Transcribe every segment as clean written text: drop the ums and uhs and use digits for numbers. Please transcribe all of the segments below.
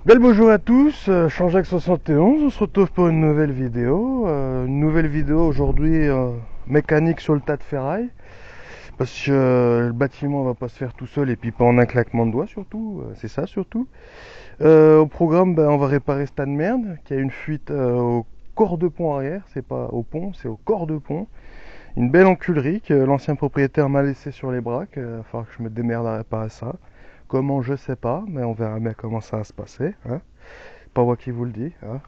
Bel bonjour à tous, Changeac71, on se retrouve pour une nouvelle vidéo. Aujourd'hui, mécanique sur le tas de ferraille. Parce que le bâtiment va pas se faire tout seul et puis pas en un claquement de doigts surtout, c'est ça surtout. Au programme, on va réparer ce tas de merde qui a une fuite au corps de pont arrière, c'est pas au pont, c'est au corps de pont. Une belle enculerie que l'ancien propriétaire m'a laissé sur les bras, il va falloir que je me démerde à réparer ça. Comment, je sais pas, mais on verra bien comment ça va se passer, hein. Pas moi qui vous le dis, hein.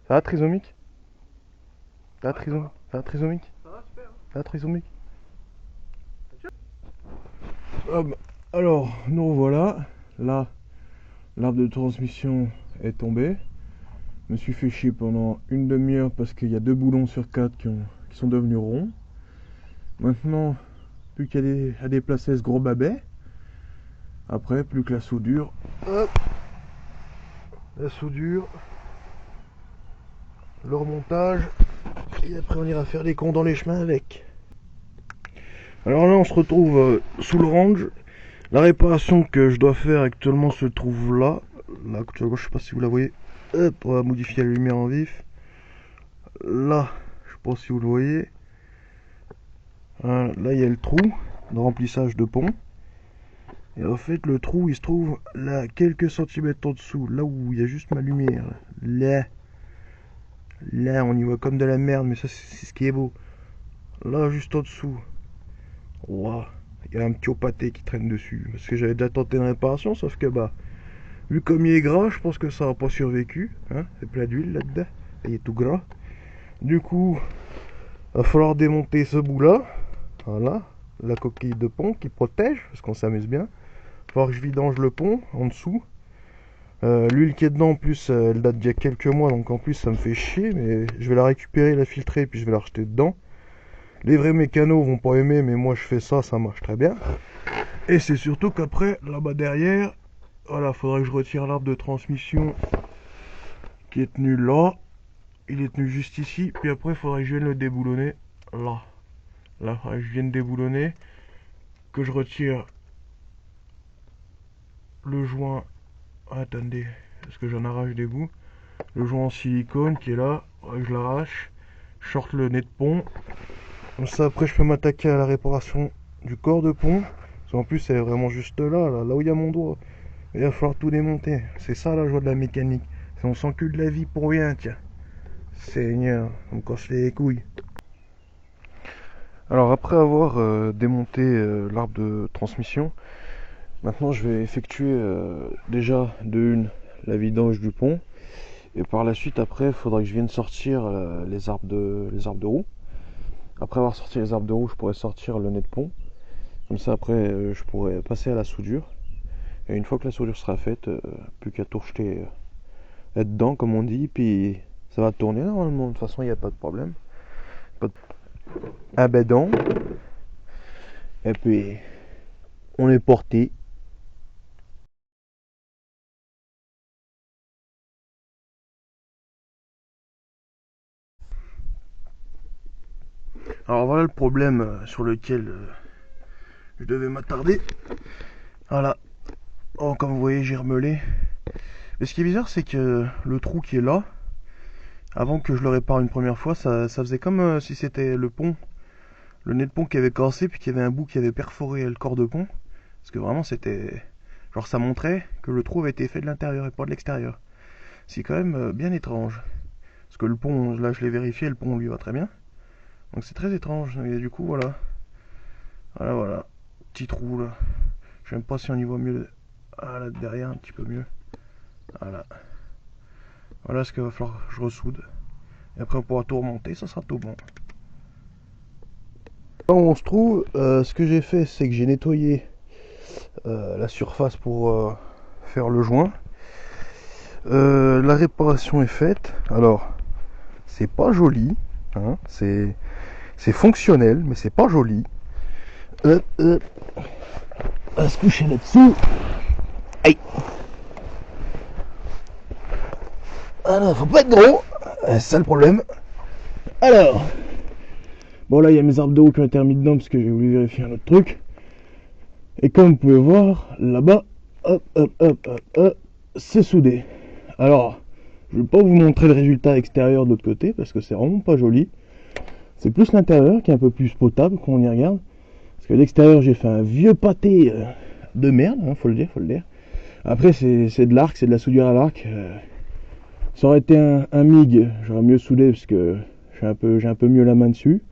Ça va, trisomique? Ça va, trisomique? Ça va, trisomique? Ça va, super. Ça va, trisomique? Alors, nous revoilà. Là, l'arbre de transmission est tombé. Je me suis fait chier pendant une demi-heure parce qu'il y a 2 boulons sur 4 qui sont devenus ronds. Maintenant, plus qu'à déplacer ce gros babet. Après, plus que la soudure. Hop. La soudure. Le remontage. Et après, on ira faire des cons dans les chemins avec. Alors là, on se retrouve sous le range. La réparation que je dois faire actuellement se trouve là. Là, je sais pas si vous la voyez. Hop, on va modifier la lumière en vif. Là, je sais pas si vous le voyez. Là, il y a le trou de remplissage de pont. Et en fait, le trou, il se trouve là, quelques centimètres en dessous. Là où il y a juste ma lumière. Là. Là, on y voit comme de la merde, mais ça, c'est ce qui est beau. Là, juste en dessous. Wow. Il y a un petit pâté qui traîne dessus. Parce que j'avais déjà tenté une réparation, sauf que, vu comme il est gras, je pense que ça n'a pas survécu. Hein, c'est plein d'huile là-dedans. Il est tout gras. Du coup, va falloir démonter ce bout-là. Voilà. La coquille de pont qui protège, parce qu'on s'amuse bien. Il va falloir que je vidange le pont en dessous. L'huile qui est dedans, en plus, elle date d'il y a quelques mois, donc en plus, ça me fait chier. Mais je vais la récupérer, la filtrer, puis je vais la rejeter dedans. Les vrais mécanos vont pas aimer, mais moi je fais ça, ça marche très bien. Et c'est surtout qu'après, là-bas derrière, voilà, faudrait que je retire l'arbre de transmission qui est tenu là. Il est tenu juste ici, puis après, il faudrait que je vienne le déboulonner là. Là, faudrait que je vienne déboulonner, que je retire le joint. Attendez, parce que j'en arrache des bouts. Le joint en silicone qui est là, faudrait que je l'arrache. Je sorte le nez de pont. Comme ça, après, je peux m'attaquer à la réparation du corps de pont. Parce qu'en plus, elle est vraiment juste là où il y a mon doigt. Il va falloir tout démonter. C'est ça la joie de la mécanique. On s'encule de la vie pour rien, tiens. Seigneur, on me casse les couilles. Alors, après avoir démonté l'arbre de transmission, maintenant je vais effectuer déjà la vidange du pont. Et par la suite, après, il faudra que je vienne sortir les arbres de roue. Après avoir sorti les arbres de roue, je pourrais sortir le nez de pont. Comme ça, après, je pourrais passer à la soudure. Et une fois que la soudure sera faite, plus qu'à tout rejeter là-dedans, comme on dit. Puis ça va tourner normalement. De toute façon, il n'y a pas de problème. Un bédon. Et puis, on est porté. Alors voilà le problème sur lequel je devais m'attarder. Voilà. Oh, comme vous voyez, j'ai remelé. Mais ce qui est bizarre, c'est que le trou qui est là, avant que je le répare une première fois, ça faisait comme si c'était le pont, le nez de pont qui avait cassé, puis qu'il y avait un bout qui avait perforé le corps de pont. Parce que vraiment, c'était... Genre, ça montrait que le trou avait été fait de l'intérieur et pas de l'extérieur. C'est quand même bien étrange. Parce que le pont, là, je l'ai vérifié, le pont lui va très bien. Donc c'est très étrange. Et du coup, voilà. Voilà. Petit trou, là. Je sais même pas si on y voit mieux. Ah, là, derrière, un petit peu mieux. Voilà ce qu'il va falloir que je ressoude. Et après, on pourra tout remonter, ça sera tout bon. Là où on se trouve, ce que j'ai fait, c'est que j'ai nettoyé la surface pour faire le joint. La réparation est faite. Alors, c'est pas joli, hein, c'est fonctionnel, mais c'est pas joli. On va se coucher là-dessous. Aïe. Alors, faut pas être gros, c'est ça le problème. Alors, bon là il y a mes arbres de roue qui ont été remis dedans parce que j'ai voulu vérifier un autre truc. Et comme vous pouvez voir, là-bas, hop, c'est soudé. Alors, je vais pas vous montrer le résultat extérieur de l'autre côté parce que c'est vraiment pas joli. C'est plus l'intérieur qui est un peu plus potable quand on y regarde. Parce que l'extérieur, j'ai fait un vieux pâté de merde, hein, faut le dire. Après, c'est de l'arc, c'est de la soudure à l'arc. Ça aurait été un MIG, j'aurais mieux soudé parce que j'ai un peu mieux la main dessus.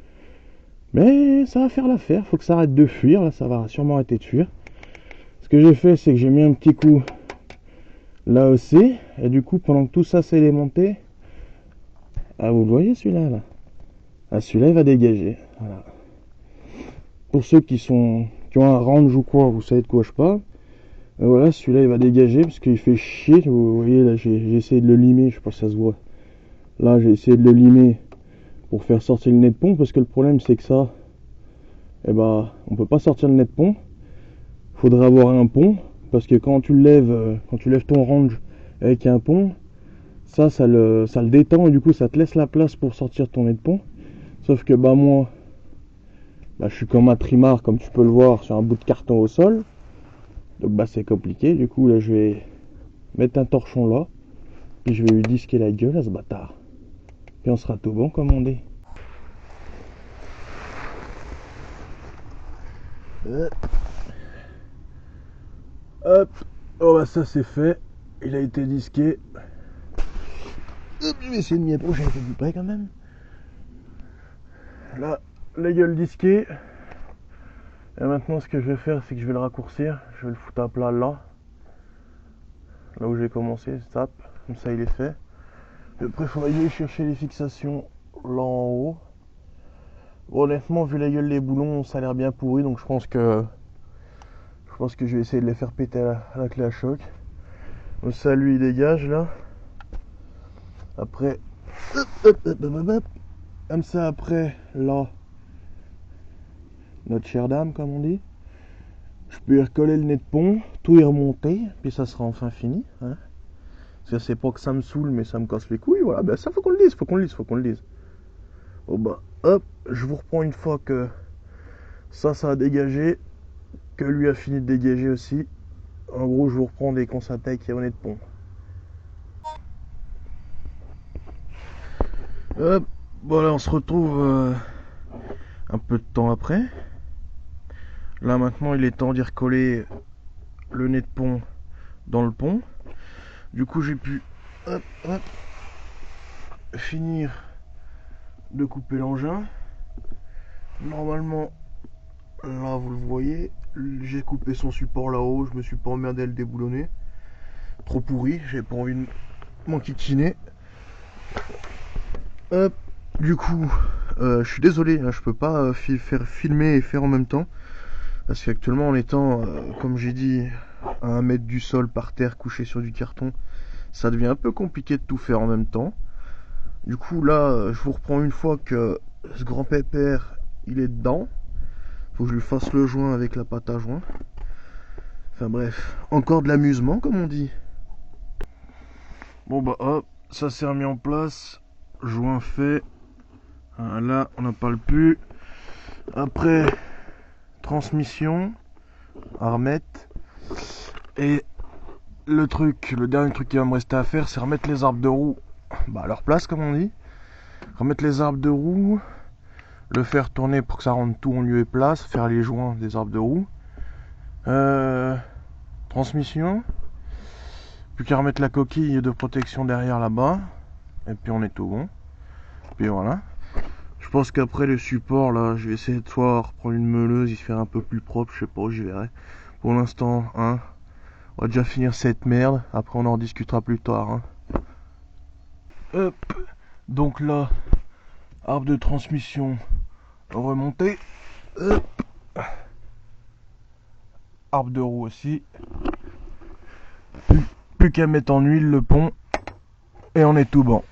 Mais ça va faire l'affaire, faut que ça arrête de fuir, là ça va sûrement arrêter de fuir. Ce que j'ai fait, c'est que j'ai mis un petit coup là aussi, et du coup pendant que tout ça s'est monté, ah vous le voyez celui-là là, ah celui-là il va dégager, voilà. Pour ceux qui ont un range ou quoi, vous savez de quoi je parle. Et voilà, celui-là il va dégager parce qu'il fait chier, vous voyez là j'ai essayé de le limer, je sais pas si ça se voit. Là j'ai essayé de le limer pour faire sortir le nez de pont, parce que le problème c'est que ça, eh ben, on peut pas sortir le nez de pont. Faudrait avoir un pont, parce que quand tu lèves ton range avec un pont, ça le détend et du coup ça te laisse la place pour sortir ton nez de pont. Sauf que bah moi, bah, je suis comme un trimard, comme tu peux le voir, sur un bout de carton au sol. Donc bah c'est compliqué. Du coup là je vais mettre un torchon là, puis je vais lui disquer la gueule à ce bâtard. Puis on sera tout bon comme on dit. Hop, oh bah ça c'est fait, il a été disqué. Hop, je vais essayer de m'y approcher un peu plus près quand même. Là, la gueule disquée. Et maintenant ce que je vais faire, c'est que je vais le raccourcir, je vais le foutre à plat là. Là où j'ai commencé, tape, comme ça il est fait. Et après il faudra aller chercher les fixations là en haut. Bon, honnêtement, vu la gueule des boulons, ça a l'air bien pourri, donc je pense que je vais essayer de les faire péter à la clé à choc. Donc ça lui il dégage là. Après, comme ça après, là, notre chère dame comme on dit, je peux y recoller le nez de pont, tout y remonter, puis ça sera enfin fini. Hein. Parce que c'est pas que ça me saoule, mais ça me casse les couilles, voilà, ben ça faut qu'on le dise, faut qu'on le dise. Bon bah, hop, je vous reprends une fois que ça a dégagé, que lui a fini de dégager aussi. En gros, je vous reprends dès qu'on s'attaque au nez de pont. Hop, voilà, on se retrouve un peu de temps après. Là maintenant il est temps d'y recoller le nez de pont dans le pont. Du coup j'ai pu finir de couper l'engin. Normalement là vous le voyez, j'ai coupé son support là-haut, je me suis pas emmerdé à le déboulonner. Trop pourri, j'ai pas envie de m'enquiquiner. Hop, du coup je suis désolé, hein, je peux pas faire filmer et faire en même temps. Parce qu'actuellement en étant, comme j'ai dit, à 1 mètre du sol par terre couché sur du carton, ça devient un peu compliqué de tout faire en même temps. Du coup là, je vous reprends une fois que ce grand pépère il est dedans. Faut que je lui fasse le joint avec la pâte à joint. Enfin bref, encore de l'amusement comme on dit. Bon bah hop, ça s'est remis en place. Joint fait. Là, on n'en parle plus. Après, transmission à remettre. Et le dernier truc qui va me rester à faire, c'est remettre les arbres de roue à leur place comme on dit. Remettre les arbres de roue, le faire tourner pour que ça rentre tout en lieu et place, faire les joints des arbres de roue. Transmission. Plus qu'à remettre la coquille de protection derrière là-bas. Et puis on est tout bon. Puis voilà. Je pense qu'après le support là, je vais essayer de soit reprendre une meuleuse, y faire un peu plus propre, je sais pas, j'y verrai. Pour l'instant, hein, on va déjà finir cette merde, après on en discutera plus tard. Hein. Hop, donc là, arbre de transmission remonté. Hop. Arbre de roue aussi. Plus qu'à mettre en huile le pont et on est tout bon.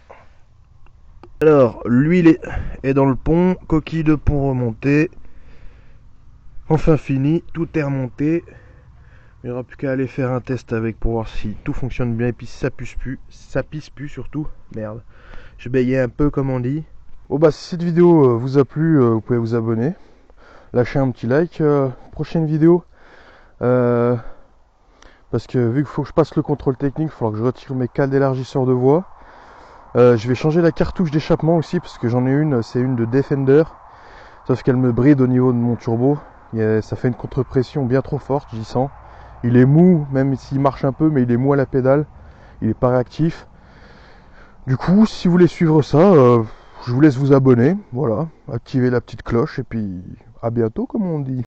Alors, l'huile est dans le pont, coquille de pont remontée. Enfin fini, tout est remonté. Il n'y aura plus qu'à aller faire un test avec pour voir si tout fonctionne bien et puis si ça pisse plus surtout. Merde, je bégayais un peu comme on dit. Bon bah si cette vidéo vous a plu, vous pouvez vous abonner, lâcher un petit like. Prochaine vidéo, parce parce que vu qu'il faut que je passe le contrôle technique, il va falloir que je retire mes cales d'élargisseur de voie. Je vais changer la cartouche d'échappement aussi, parce que j'en ai une, c'est une de Defender, sauf qu'elle me bride au niveau de mon turbo. Ça fait une contre-pression bien trop forte, j'y sens. Il est mou, même s'il marche un peu, mais il est mou à la pédale, il est pas réactif. Du coup, si vous voulez suivre ça, je vous laisse vous abonner, voilà, activer la petite cloche, et puis à bientôt, comme on dit.